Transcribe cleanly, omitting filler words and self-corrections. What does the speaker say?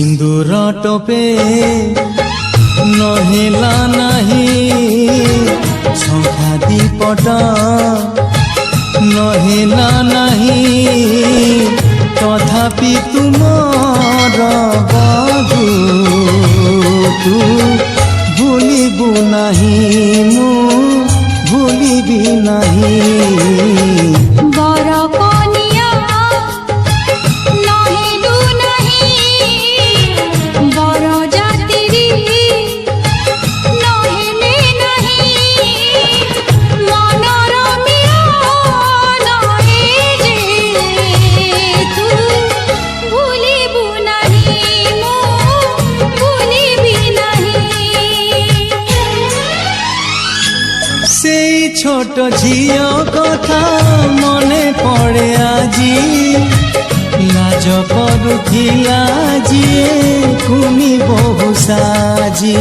सिंदूर टोपे नहेला नहीं शंखा दीपट नहेला नहीं तथापि तुमर बधू तू भूलिबु नहीं मु भूलिबी नहीं छोट झियो कथा मने पड़े आजी लाज करुथिला जी कुनी बहु साजी।